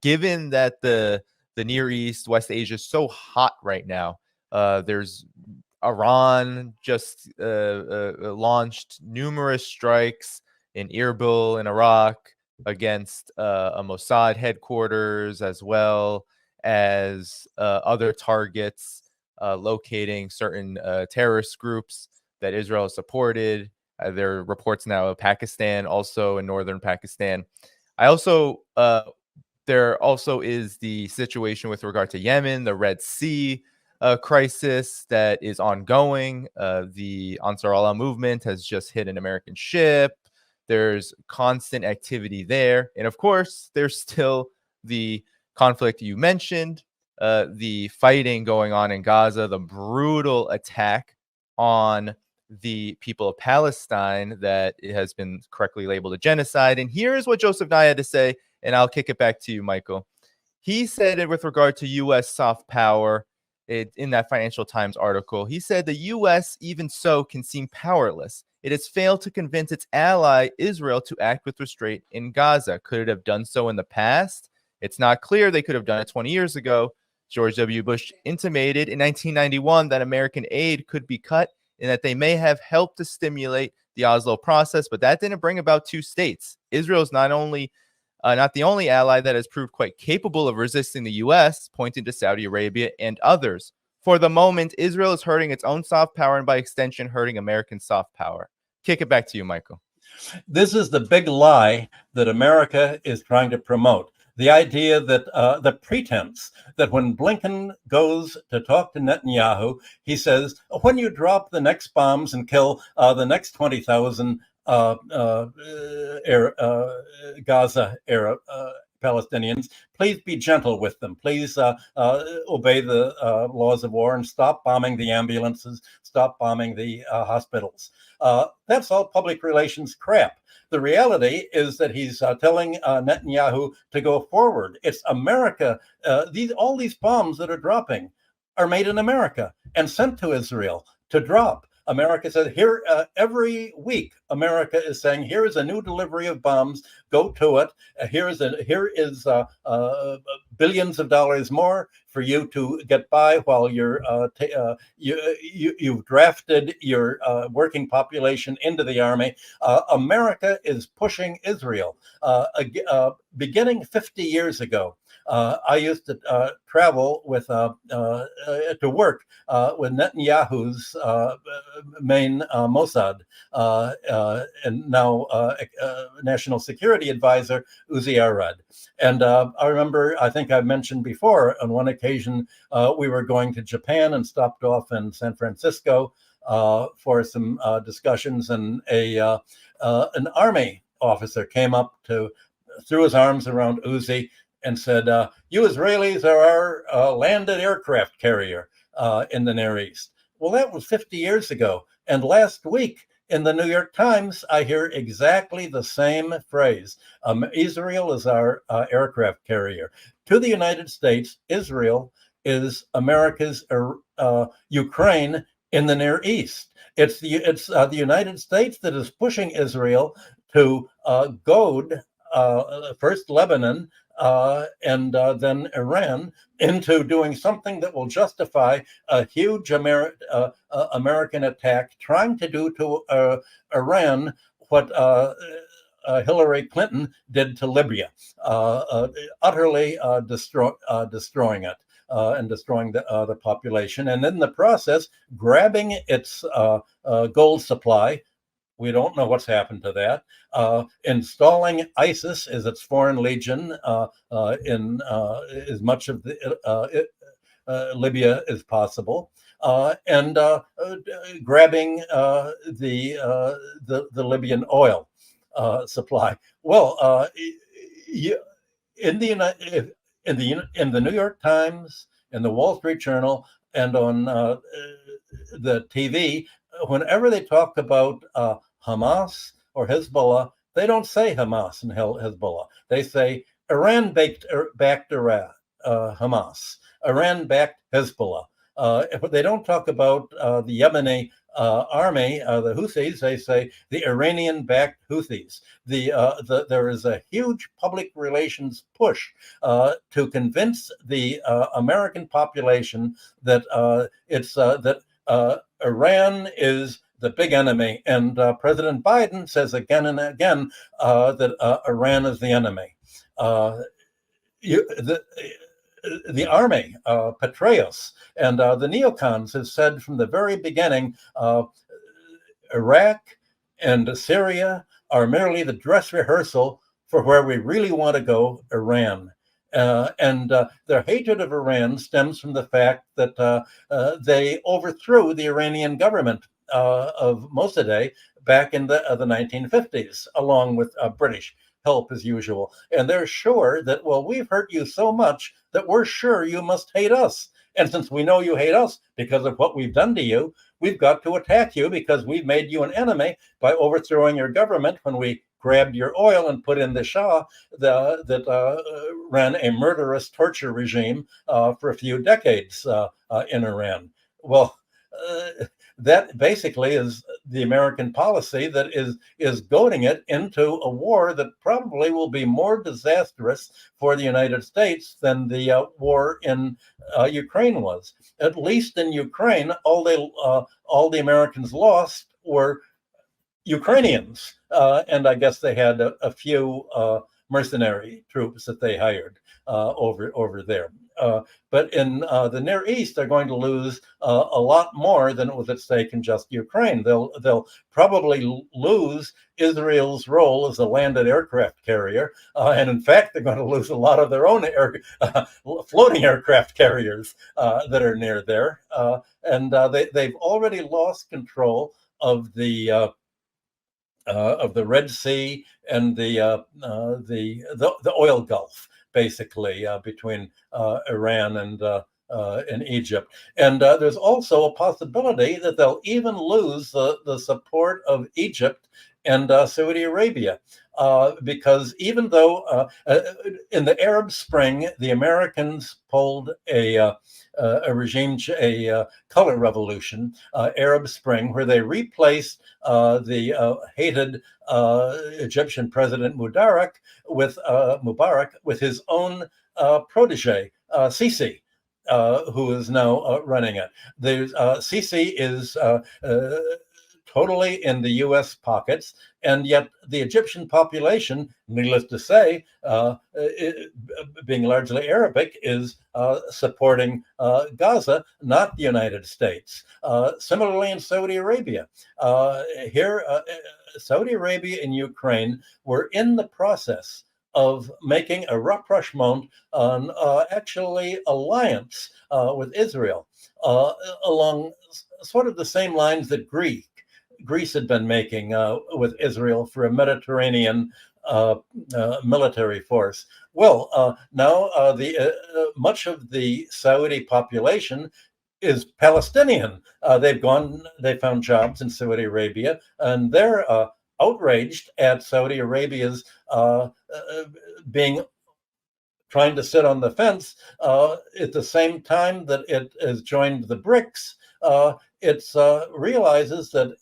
given that the Near East, West Asia is so hot right now, there's Iran just launched numerous strikes in Erbil in Iraq against a Mossad headquarters, as well as other targets locating certain terrorist groups that Israel has supported. There are reports now of Pakistan, also in northern Pakistan. There also is the situation with regard to Yemen, the Red Sea crisis that is ongoing. The Ansar Allah movement has just hit an American ship. There's constant activity there. And of course, there's still the conflict you mentioned, the fighting going on in Gaza, the brutal attack on the people of Palestine that it has been correctly labeled a genocide. And here's what Joseph Nye had to say, and I'll kick it back to you, Michael. He said it with regard to U.S. soft power in that Financial Times article. He said the U.S. even so can seem powerless. It has failed to convince its ally Israel to act with restraint in Gaza. Could it have done so in the past? It's not clear. They could have done it 20 years ago. George W. Bush intimated in 1991 that American aid could be cut and that they may have helped to stimulate the Oslo process, but that didn't bring about two states. Israel is not the only ally that has proved quite capable of resisting the U.S., pointing to Saudi Arabia and others. For the moment, Israel is hurting its own soft power and by extension hurting American soft power. Kick it back to you, Michael. This is the big lie that America is trying to promote. The idea that the pretense that when Blinken goes to talk to Netanyahu, he says, when you drop the next bombs and kill the next 20,000 Gaza era Palestinians, please be gentle with them. Please obey the laws of war and stop bombing the ambulances, stop bombing the hospitals. That's all public relations crap. The reality is that he's telling Netanyahu to go forward. It's America. All these bombs that are dropping are made in America and sent to Israel to drop. America said here every week. America is saying, here is a new delivery of bombs. Go to it. Here is billions of dollars more for you to get by while you've drafted your working population into the army. America is pushing Israel. Beginning 50 years ago, I used to travel with to work with Netanyahu's main Mossad and now National Security Advisor Uzi Arad. And I remember, I think I've mentioned before, on one occasion we were going to Japan and stopped off in San Francisco for some discussions, and an army officer came up threw his arms around Uzi and said, you Israelis are our landed aircraft carrier in the Near East. Well, that was 50 years ago. And last week in the New York Times, I hear exactly the same phrase. Israel is our aircraft carrier. To the United States, Israel is America's Ukraine in the Near East. It's the United States that is pushing Israel to goad first Lebanon and then Iran into doing something that will justify a huge American attack, trying to do to Iran what Hillary Clinton did to Libya, utterly destroying it and destroying the population, and in the process grabbing its gold supply. We don't know what's happened to that. Installing ISIS as its foreign legion in as much of Libya as possible, and grabbing the Libyan oil supply. Well, in the New York Times, in the Wall Street Journal, and on the TV, whenever they talk about Hamas or Hezbollah, they don't say Hamas and Hezbollah. They say Iran-backed Hamas, Iran-backed Hezbollah. They don't talk about the Yemeni army, the Houthis, they say the Iranian-backed Houthis. There is a huge public relations push to convince the American population that Iran is the big enemy, and President Biden says again and again that Iran is the enemy. The army, Petraeus, and the neocons have said from the very beginning, Iraq and Syria are merely the dress rehearsal for where we really want to go, Iran. And their hatred of Iran stems from the fact that they overthrew the Iranian government of Mossadegh back in the 1950s, along with British help as usual. And they're sure that, well, we've hurt you so much that we're sure you must hate us. And since we know you hate us because of what we've done to you, we've got to attack you because we've made you an enemy by overthrowing your government when we grabbed your oil and put in the Shah that ran a murderous torture regime for a few decades in Iran. Well, that basically is the American policy that is goading it into a war that probably will be more disastrous for the United States than the war in Ukraine was. At least in Ukraine, all the Americans lost were Ukrainians, and I guess they had a few mercenary troops that they hired over there. But in the Near East, they're going to lose a lot more than was at stake in just Ukraine. They'll probably lose Israel's role as a landed aircraft carrier, and in fact, they're going to lose a lot of their own floating aircraft carriers that are near there, and they've already lost control of the Red Sea and the oil Gulf, basically between Iran and Egypt. And there's also a possibility that they'll even lose the support of Egypt and Saudi Arabia. Because even though in the Arab Spring, the Americans pulled a color revolution, Arab Spring, where they replaced the hated Egyptian President Mubarak with his own protege, Sisi. Who is now running it? Sisi is totally in the U.S. pockets, and yet the Egyptian population, needless to say, being largely Arabic, is supporting Gaza, not the United States. Similarly, in Saudi Arabia, Saudi Arabia and Ukraine were in the process of making a rapprochement on actually alliance with Israel along sort of the same lines that Greece had been making with Israel for a Mediterranean military force. Well, now much of the Saudi population is Palestinian. They found jobs in Saudi Arabia, and they're outraged at Saudi Arabia's trying to sit on the fence at the same time that it has joined the BRICS. It realizes that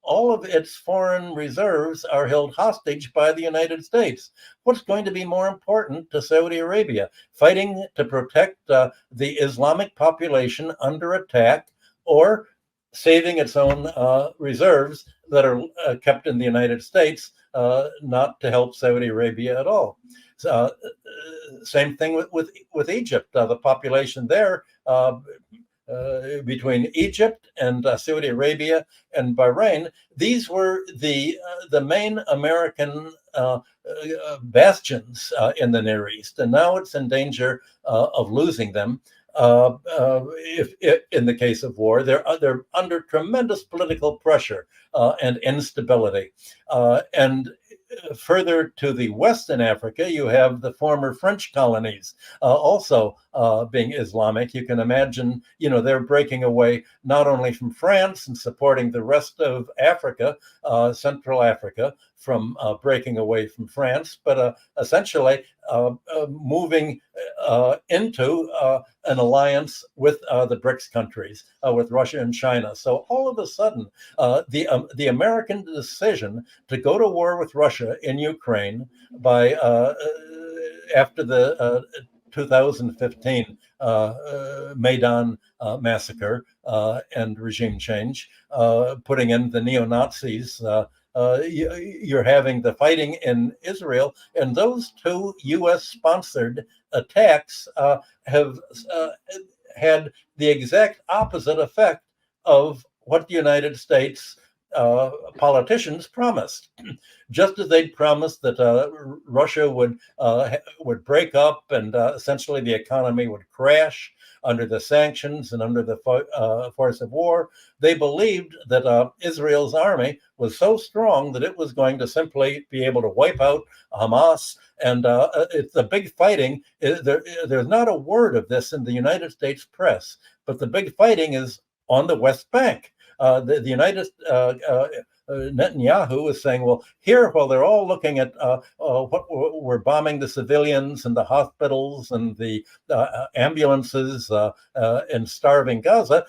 all of its foreign reserves are held hostage by the United States. What's going to be more important to Saudi Arabia? Fighting to protect the Islamic population under attack, or saving its own reserves that are kept in the United States, not to help Saudi Arabia at all? Same thing with Egypt. The population there, between Egypt and Saudi Arabia and Bahrain, these were the main American bastions in the Near East, and now it's in danger of losing them. If in the case of war, they're under tremendous political pressure and instability. And further to the west in Africa, you have the former French colonies also being Islamic. You can imagine, they're breaking away not only from France and supporting the rest of Africa, Central Africa, from breaking away from France, but essentially moving into an alliance with the BRICS countries, with Russia and China. So all of a sudden, the American decision to go to war with Russia in Ukraine by after the 2015 Maidan massacre and regime change, putting in the neo-Nazis. You're having the fighting in Israel, and those two U.S.-sponsored attacks have had the exact opposite effect of what the United States politicians promised. Just as they'd promised that Russia would break up and essentially the economy would crash under the sanctions and under the force of war, they believed that Israel's army was so strong that it was going to simply be able to wipe out Hamas. And it's the big fighting. There's not a word of this in the United States press, but the big fighting is on the West Bank. The United Netanyahu is saying, well, here, while they're all looking at what we're bombing the civilians and the hospitals and the ambulances and starving Gaza,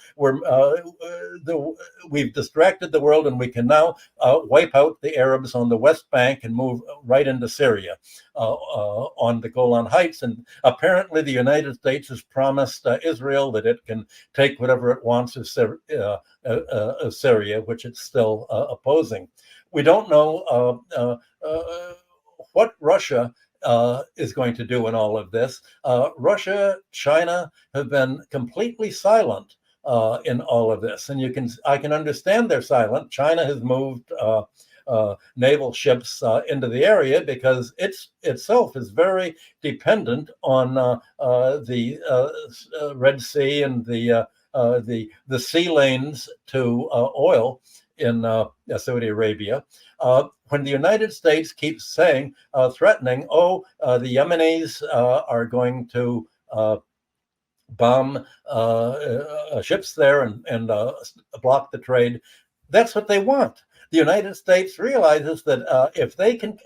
we've distracted the world, and we can now wipe out the Arabs on the West Bank and move right into Syria on the Golan Heights. And apparently the United States has promised Israel that it can take whatever it wants of Syria, which it's still opposing. We don't know what Russia is going to do in all of this. Russia, China have been completely silent in all of this, and I can understand they're silent. China has moved naval ships into the area because itself is very dependent on the Red Sea and the sea lanes to oil in Saudi Arabia. When the United States keeps saying, threatening, the Yemenis are going to bomb ships there and block the trade, that's what they want. The United States realizes that if they can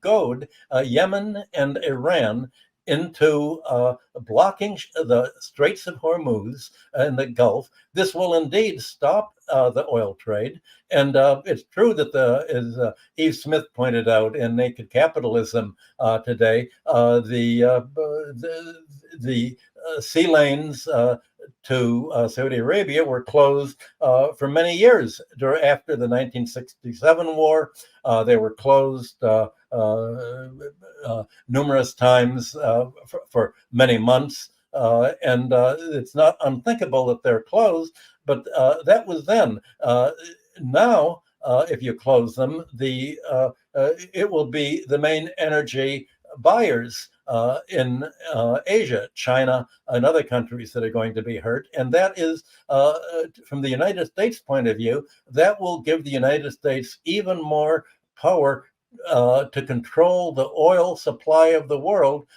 goad Yemen and Iran into blocking the Straits of Hormuz and the Gulf, this will indeed stop the oil trade. And it's true that, as Eve Smith pointed out in Naked Capitalism today, the sea lanes to Saudi Arabia were closed for many years. After the 1967 war, they were closed numerous times for many months. And it's not unthinkable that they're closed, but that was then. Now, if you close them, it will be the main energy buyers in Asia, China, and other countries that are going to be hurt. And that is, from the United States point of view, that will give the United States even more power to control the oil supply of the world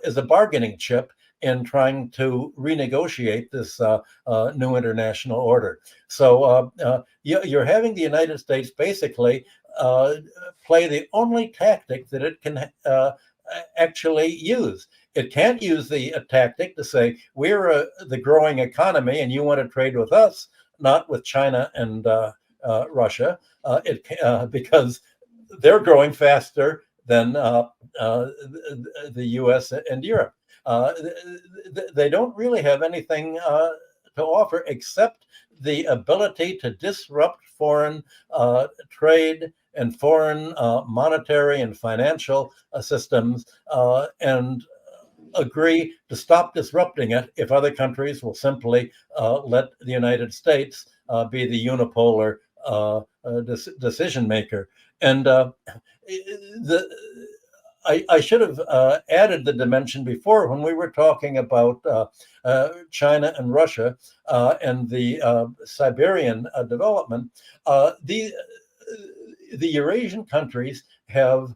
as a bargaining chip in trying to renegotiate this new international order. So you're having the United States basically play the only tactic that it can actually use. It can't use the tactic to say, we're the growing economy and you want to trade with us, not with China and Russia, because they're growing faster than the US and Europe. They don't really have anything to offer except the ability to disrupt foreign trade and foreign monetary and financial systems and agree to stop disrupting it if other countries will simply let the United States be the unipolar decision maker. And I should have added the dimension before when we were talking about China and Russia and the Siberian development. The Eurasian countries have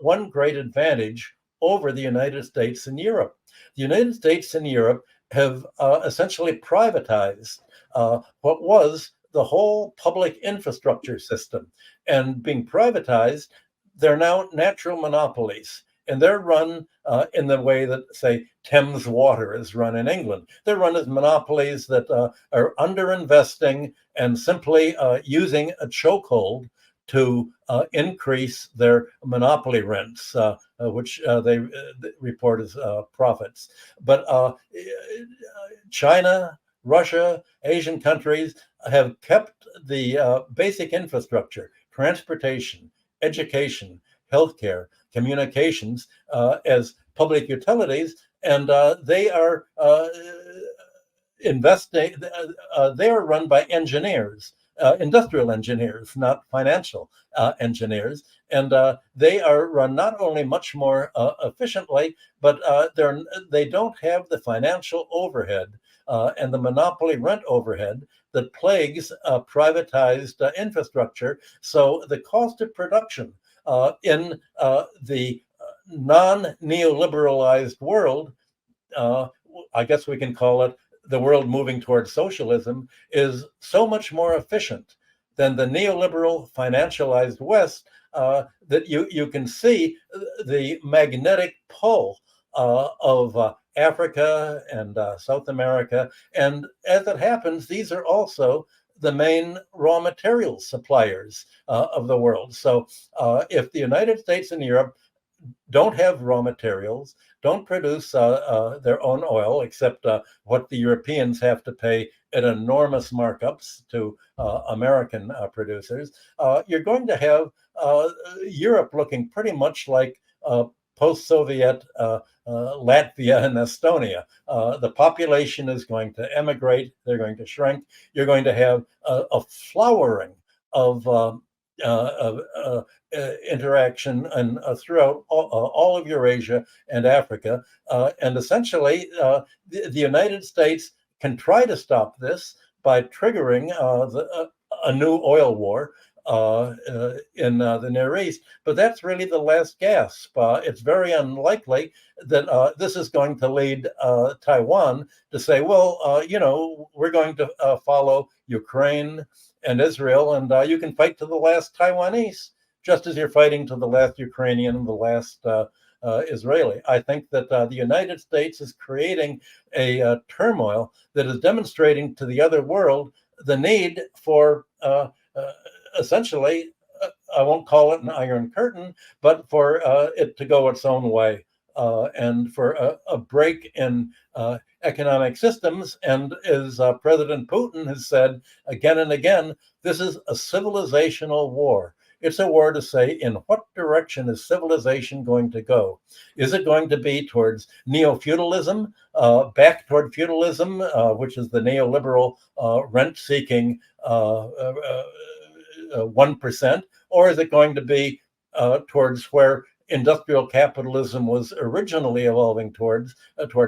one great advantage over the United States and Europe. The United States and Europe have essentially privatized what was the whole public infrastructure system. And being privatized, they're now natural monopolies. and they're run in the way that, say, Thames Water is run in England. They're run as monopolies that are underinvesting and simply using a chokehold to increase their monopoly rents, which they report as profits. But China, Russia, Asian countries have kept the basic infrastructure, transportation, education, healthcare, communications as public utilities, and they are investing. They are run by engineers, industrial engineers, not financial engineers, and they are run not only much more efficiently, but they don't have the financial overhead and the monopoly rent overhead that plagues privatized infrastructure. So the cost of production in the non-neoliberalized world, I guess we can call it the world moving towards socialism, is so much more efficient than the neoliberal financialized West that you can see the magnetic pull of Africa and South America. And as it happens, these are also the main raw materials suppliers of the world. So if the United States and Europe don't have raw materials, don't produce their own oil, except what the Europeans have to pay at enormous markups to American producers, you're going to have Europe looking pretty much like post-Soviet Latvia and Estonia. The population is going to emigrate, they're going to shrink. You're going to have a flowering of interaction and throughout all of Eurasia and Africa. And essentially, the United States can try to stop this by triggering a new oil war in the Near East. But that's really the last gasp. It's very unlikely that this is going to lead Taiwan to say, well, we're going to follow Ukraine and Israel, and you can fight to the last Taiwanese, just as you're fighting to the last Ukrainian and the last Israeli. I think that the United States is creating a turmoil that is demonstrating to the other world the need for essentially, I won't call it an iron curtain, but for it to go its own way. And for a break in economic systems. And as President Putin has said again and again, this is a civilizational war. It's a war to say, in what direction is civilization going to go? Is it going to be towards neo-feudalism, back toward feudalism, which is the neoliberal rent-seeking 1%, or is it going to be towards where industrial capitalism was originally evolving towards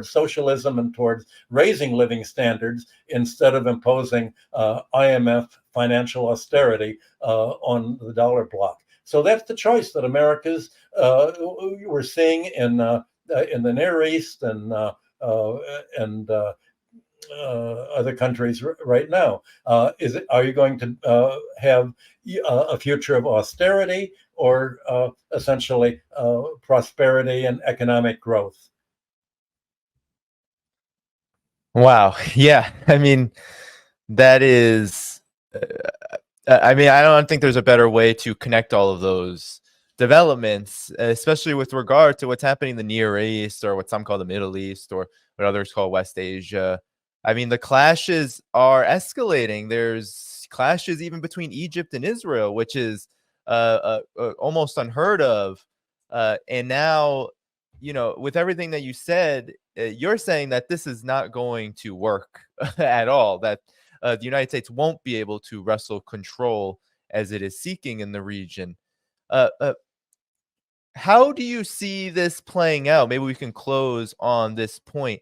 socialism and towards raising living standards instead of imposing IMF financial austerity on the dollar bloc? So that's the choice that America's we're seeing in the Near East and other countries right now. Are you going to have a future of austerity or essentially prosperity and economic growth? Wow. Yeah. I mean, that is, I mean, I don't think there's a better way to connect all of those developments, especially with regard to what's happening in the Near East, or what some call the Middle East, or what others call West Asia. I mean, the clashes are escalating. There's clashes even between Egypt and Israel, which is almost unheard of. And now, with everything that you said, you're saying that this is not going to work at all, that the United States won't be able to wrestle control as it is seeking in the region. How do you see this playing out? Maybe we can close on this point,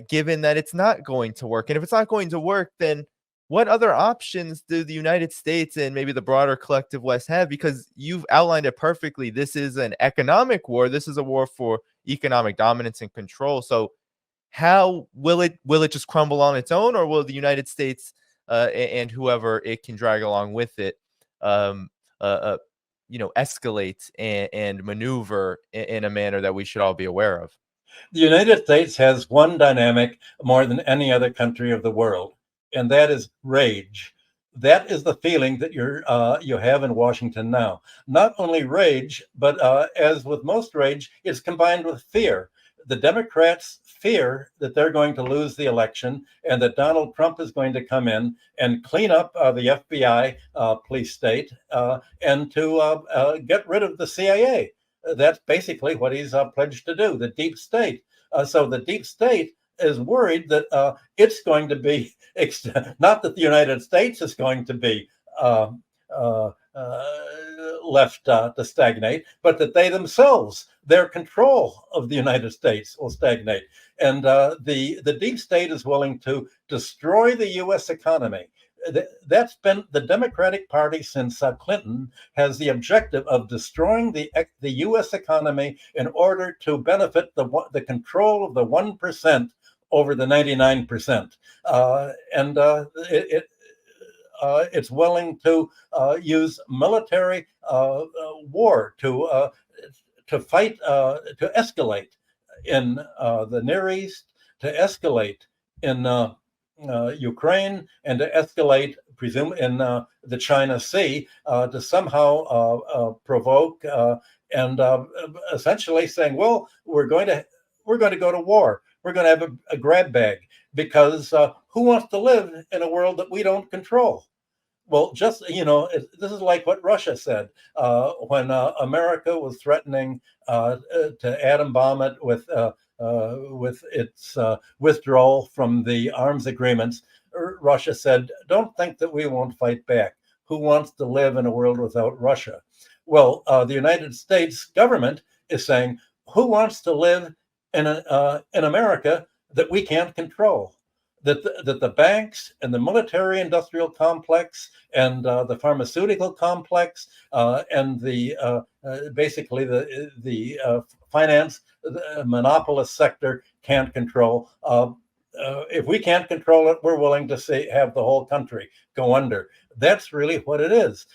given that it's not going to work. And if it's not going to work, then what other options do the United States and maybe the broader collective West have? Because you've outlined it perfectly. This is an economic war. This is a war for economic dominance and control. So how will it just crumble on its own, or will the United States and whoever it can drag along with it um, uh, uh, escalate and maneuver in a manner that we should all be aware of? The United States has one dynamic more than any other country of the world, and that is rage. That is the feeling that you have in Washington now. Not only rage, but as with most rage, it's combined with fear. The Democrats fear that they're going to lose the election and that Donald Trump is going to come in and clean up the FBI police state and to get rid of the CIA. That's basically what he's pledged to do, the deep state. So the deep state is worried that it's going to be, not that the United States is going to be uh, uh, left to stagnate, but that they themselves, their control of the United States will stagnate. And the deep state is willing to destroy the U.S. economy. That's been the Democratic Party since Clinton has the objective of destroying the U.S. economy in order to benefit the control of the 1% over the 99%, and it's willing to use military war to fight to escalate in the Near East, to escalate in Ukraine, and to escalate, presume, in the China Sea to somehow provoke and essentially saying, "Well, we're going to go to war. We're going to have a grab bag because who wants to live in a world that we don't control?" Well, just this is like what Russia said when America was threatening to atom bomb it with its withdrawal from the arms agreements. Russia said, "Don't think that we won't fight back. Who wants to live in a world without Russia?" Well, the United States government is saying, "Who wants to live in America that we can't control?" That the banks and the military-industrial complex and the pharmaceutical complex and the basically the finance monopolist sector can't control. If we can't control it, we're willing to have the whole country go under. That's really what it is.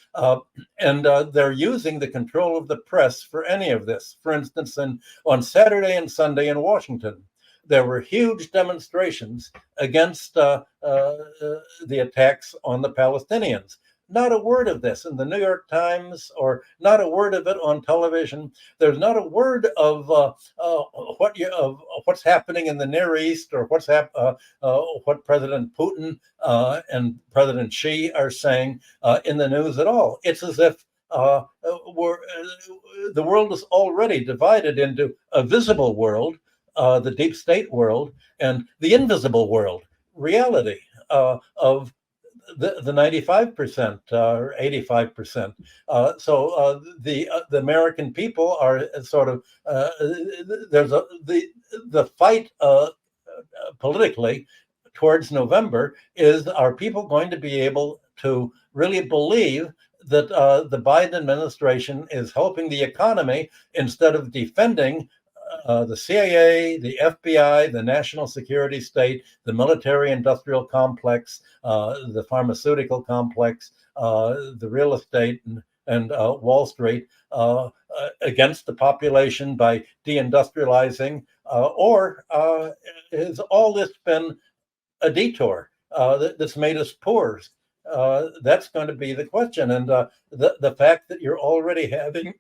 And they're using the control of the press for any of this. For instance, on Saturday and Sunday in Washington, there were huge demonstrations against the attacks on the Palestinians. Not a word of this in the New York Times, or not a word of it on television. There's not a word of what's happening in the Near East, or what President Putin and President Xi are saying in the news at all. It's as if the world is already divided into a visible world, the deep state world, and the invisible world, reality of the 95% or 85%. So the American people are sort of there's the fight politically towards November is, are people going to be able to really believe that the Biden administration is helping the economy instead of defending the CIA, the FBI, the national security state, the military-industrial complex, the pharmaceutical complex, the real estate, and Wall Street against the population by deindustrializing, or has all this been a detour that's made us poor? That's going to be the question. And the fact that you're already having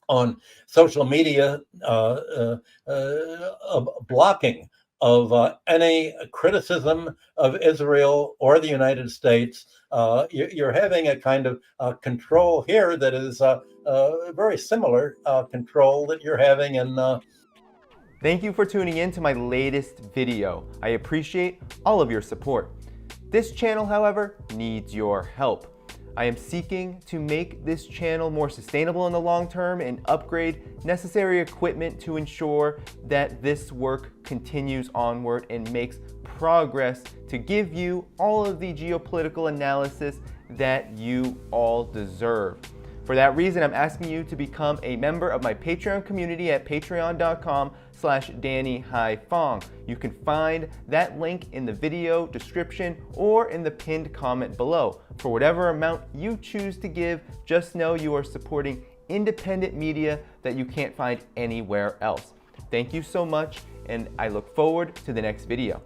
on social media blocking of any criticism of Israel or the United States, you're having a kind of control here that is very similar control that you're having in. Thank you for tuning in to my latest video. I appreciate all of your support. This channel, however, needs your help. I am seeking to make this channel more sustainable in the long term and upgrade necessary equipment to ensure that this work continues onward and makes progress to give you all of the geopolitical analysis that you all deserve. For that reason, I'm asking you to become a member of my Patreon community at patreon.com/DannyHaiFong. You can find that link in the video description or in the pinned comment below. For whatever amount you choose to give, just know you are supporting independent media that you can't find anywhere else. Thank you so much, and I look forward to the next video.